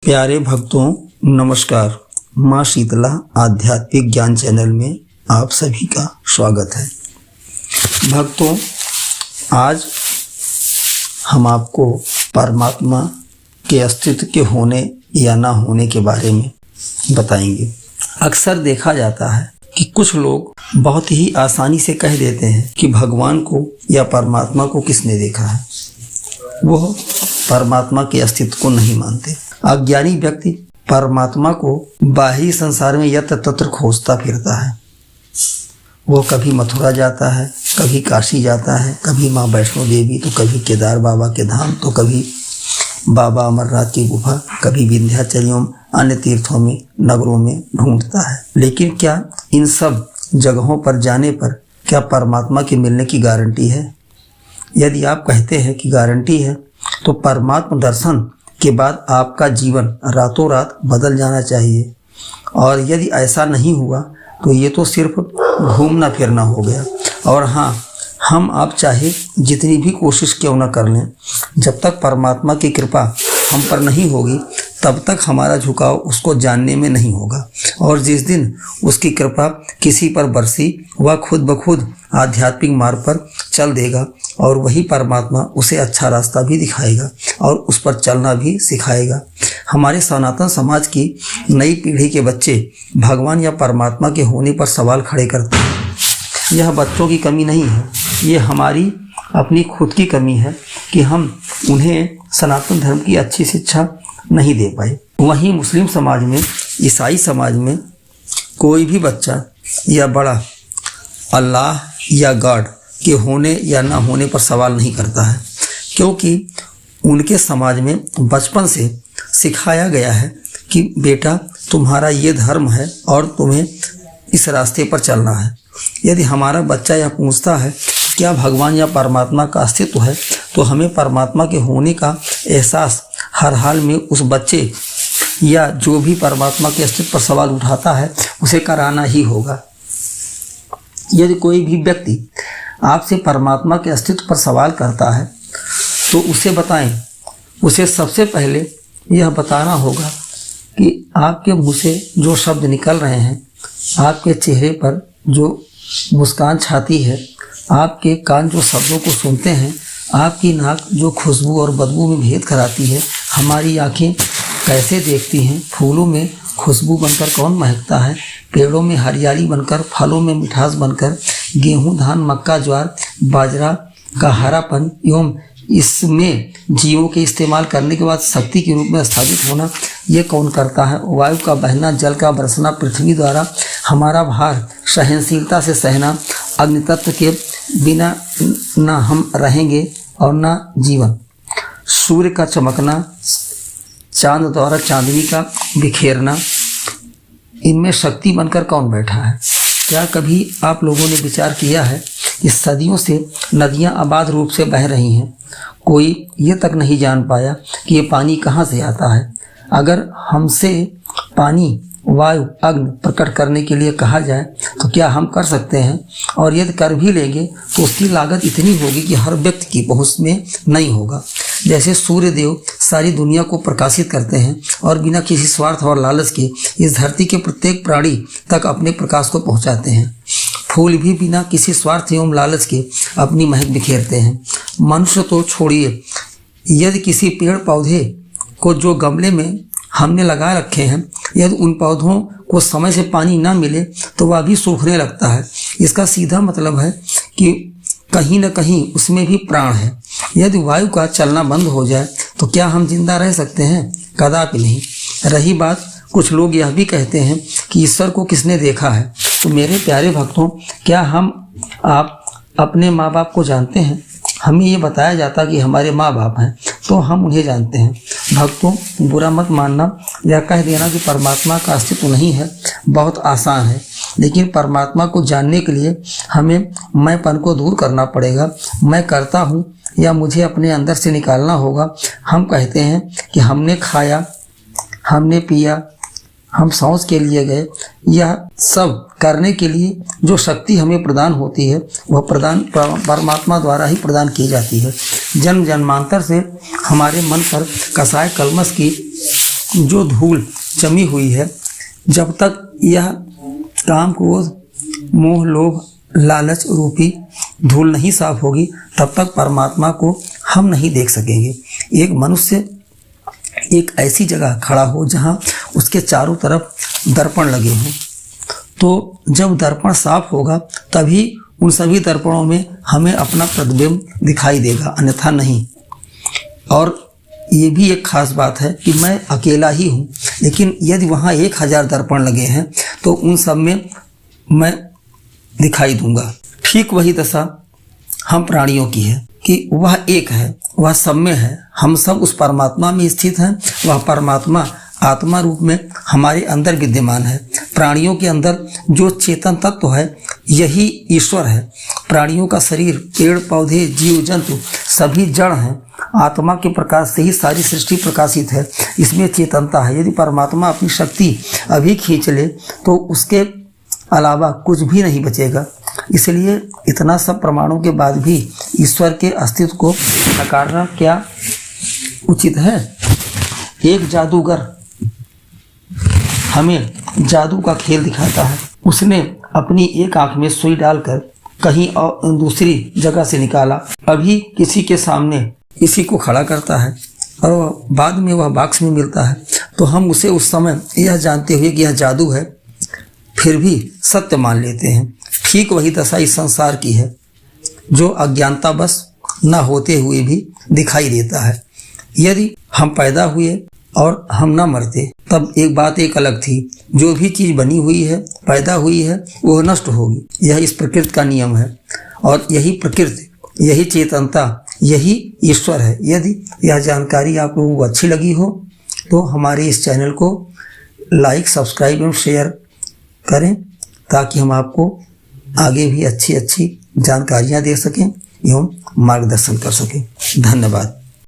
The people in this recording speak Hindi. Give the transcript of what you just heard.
प्यारे भक्तों नमस्कार। माँ शीतला आध्यात्मिक ज्ञान चैनल में आप सभी का स्वागत है। भक्तों, आज हम आपको परमात्मा के अस्तित्व के होने या ना होने के बारे में बताएंगे। अक्सर देखा जाता है कि कुछ लोग बहुत ही आसानी से कह देते हैं कि भगवान को या परमात्मा को किसने देखा है। वो परमात्मा के अस्तित्व को नहीं मानते। अज्ञानी व्यक्ति परमात्मा को बाहरी संसार में यत्र तत्र खोजता फिरता है। वो कभी मथुरा जाता है, कभी काशी जाता है, कभी माँ वैष्णो देवी, तो कभी केदार बाबा के धाम, तो कभी बाबा अमरनाथ की गुफा, कभी विंध्याचल एवं अन्य तीर्थों में नगरों में ढूंढता है। लेकिन क्या इन सब जगहों पर जाने पर क्या परमात्मा के मिलने की गारंटी है? यदि आप कहते हैं कि गारंटी है, तो परमात्मा दर्शन के बाद आपका जीवन रातों रात बदल जाना चाहिए। और यदि ऐसा नहीं हुआ तो ये तो सिर्फ घूमना फिरना हो गया। और हाँ, हम आप चाहे जितनी भी कोशिश क्यों न कर लें, जब तक परमात्मा की कृपा हम पर नहीं होगी तब तक हमारा झुकाव उसको जानने में नहीं होगा। और जिस दिन उसकी कृपा किसी पर बरसी, वह खुद ब खुद आध्यात्मिक मार्ग पर चल देगा और वही परमात्मा उसे अच्छा रास्ता भी दिखाएगा और उस पर चलना भी सिखाएगा। हमारे सनातन समाज की नई पीढ़ी के बच्चे भगवान या परमात्मा के होने पर सवाल खड़े करते हैं। यह बच्चों की कमी नहीं है, ये हमारी अपनी खुद की कमी है कि हम उन्हें सनातन धर्म की अच्छी शिक्षा नहीं दे पाए। वहीं मुस्लिम समाज में, ईसाई समाज में कोई भी बच्चा या बड़ा अल्लाह या गॉड के होने या ना होने पर सवाल नहीं करता है, क्योंकि उनके समाज में बचपन से सिखाया गया है कि बेटा तुम्हारा ये धर्म है और तुम्हें इस रास्ते पर चलना है। यदि हमारा बच्चा यह पूछता है क्या भगवान या परमात्मा का अस्तित्व है, तो हमें परमात्मा के होने का एहसास हर हाल में उस बच्चे या जो भी परमात्मा के अस्तित्व पर सवाल उठाता है उसे कराना ही होगा। यदि कोई भी व्यक्ति आपसे परमात्मा के अस्तित्व पर सवाल करता है तो उसे बताएं। उसे सबसे पहले यह बताना होगा कि आपके मुंह से जो शब्द निकल रहे हैं, आपके चेहरे पर जो मुस्कान छाती है, आपके कान जो शब्दों को सुनते हैं, आपकी नाक जो खुशबू और बदबू में भेद कराती है, हमारी आंखें कैसे देखती हैं, फूलों में खुशबू बनकर कौन महकता है, पेड़ों में हरियाली बनकर, फलों में मिठास बनकर, गेहूं, धान, मक्का, ज्वार, बाजरा का हरापन एवं इसमें जीवों के इस्तेमाल करने के बाद शक्ति के रूप में स्थापित होना, ये कौन करता है? वायु का बहना, जल का बरसना, पृथ्वी द्वारा हमारा भार सहनशीलता से सहना, अग्नि तत्व के बिना ना हम रहेंगे और ना जीवन, सूर्य का चमकना, चांद द्वारा चांदनी का बिखेरना, इनमें शक्ति बनकर कौन बैठा है? क्या कभी आप लोगों ने विचार किया है कि सदियों से नदियां अबाध रूप से बह रही हैं, कोई ये तक नहीं जान पाया कि ये पानी कहाँ से आता है? अगर हमसे पानी, वायु, अग्नि प्रकट करने के लिए कहा जाए तो क्या हम कर सकते हैं? और यदि कर भी लेंगे तो उसकी लागत इतनी होगी कि हर व्यक्ति की पहुँच में नहीं होगा। जैसे सूर्य देव सारी दुनिया को प्रकाशित करते हैं और बिना किसी स्वार्थ और लालच के इस धरती के प्रत्येक प्राणी तक अपने प्रकाश को पहुंचाते हैं। फूल भी बिना किसी स्वार्थ एवं लालच के अपनी महक बिखेरते हैं। मनुष्य तो छोड़िए, यदि किसी पेड़ पौधे को जो गमले में हमने लगा रखे हैं, यदि उन पौधों को समय से पानी ना मिले तो वह भी सूखने लगता है। इसका सीधा मतलब है कि कहीं न कहीं उसमें भी प्राण है। यदि वायु का चलना बंद हो जाए तो क्या हम जिंदा रह सकते हैं? कदापि नहीं। रही बात, कुछ लोग यह भी कहते हैं कि ईश्वर को किसने देखा है। तो मेरे प्यारे भक्तों, क्या आप अपने माँ बाप को जानते हैं? हमें ये बताया जाता कि हमारे माँ बाप हैं तो हम उन्हें जानते हैं। भक्तों, बुरा मत मानना या कह देना कि परमात्मा का अस्तित्व नहीं है बहुत आसान है, लेकिन परमात्मा को जानने के लिए हमें मैंपन को दूर करना पड़ेगा। मैं करता हूँ या मुझे अपने अंदर से निकालना होगा। हम कहते हैं कि हमने खाया, हमने पिया, हम सांस के लिए गए। यह सब करने के लिए जो शक्ति हमें प्रदान होती है वह प्रदान परमात्मा द्वारा ही प्रदान की जाती है। जन्म जन्मांतर से हमारे मन पर कसाय कलमश की जो धूल जमी हुई है, जब तक यह काम, क्रोध, मोह, लोभ, लालच रूपी धूल नहीं साफ होगी, तब तक परमात्मा को हम नहीं देख सकेंगे। एक मनुष्य एक ऐसी जगह खड़ा हो जहां उसके चारों तरफ दर्पण लगे हों, तो जब दर्पण साफ होगा तभी उन सभी दर्पणों में हमें अपना प्रतिबिंब दिखाई देगा, अन्यथा नहीं। और ये भी एक खास बात है कि मैं अकेला ही हूँ, लेकिन यदि वहाँ 1000 दर्पण लगे हैं तो उन सब में मैं दिखाई दूंगा। ठीक वही दशा हम प्राणियों की है कि वह एक है, वह सब में है, हम सब उस परमात्मा में स्थित हैं। वह परमात्मा आत्मा रूप में हमारे अंदर विद्यमान है। प्राणियों के अंदर जो चेतन तत्व है यही ईश्वर है। प्राणियों का शरीर, पेड़ पौधे, जीव जंतु सभी जड़ हैं। आत्मा के प्रकाश से ही सारी सृष्टि प्रकाशित है, इसमें चेतनता है। यदि परमात्मा अपनी शक्ति अभी खींच ले तो उसके अलावा कुछ भी नहीं बचेगा। इसलिए इतना सब प्रमाणों के बाद भी ईश्वर के अस्तित्व को नकारना क्या उचित है? एक जादूगर हमें जादू का खेल दिखाता है। उसने अपनी एक आंख में सुई डालकर कहीं और दूसरी जगह से निकाला, अभी किसी के सामने इसी को खड़ा करता है और बाद में वह बॉक्स में मिलता है, तो हम उसे उस समय यह जानते हुए कि यह जादू है फिर भी सत्य मान लेते हैं। ठीक वही दशा इस संसार की है, जो अज्ञानता बस न होते हुए भी दिखाई देता है। यदि हम पैदा हुए और हम न मरते तब एक बात एक अलग थी। जो भी चीज़ बनी हुई है, पैदा हुई है, वह नष्ट होगी। यह इस प्रकृति का नियम है और यही प्रकृति, यही चेतनता, यही ईश्वर है। यदि यह जानकारी आप लोगों को अच्छी लगी हो तो हमारे इस चैनल को लाइक, सब्सक्राइब एवं शेयर करें, ताकि हम आपको आगे भी अच्छी अच्छी जानकारियाँ दे सकें एवं मार्गदर्शन कर सकें। धन्यवाद।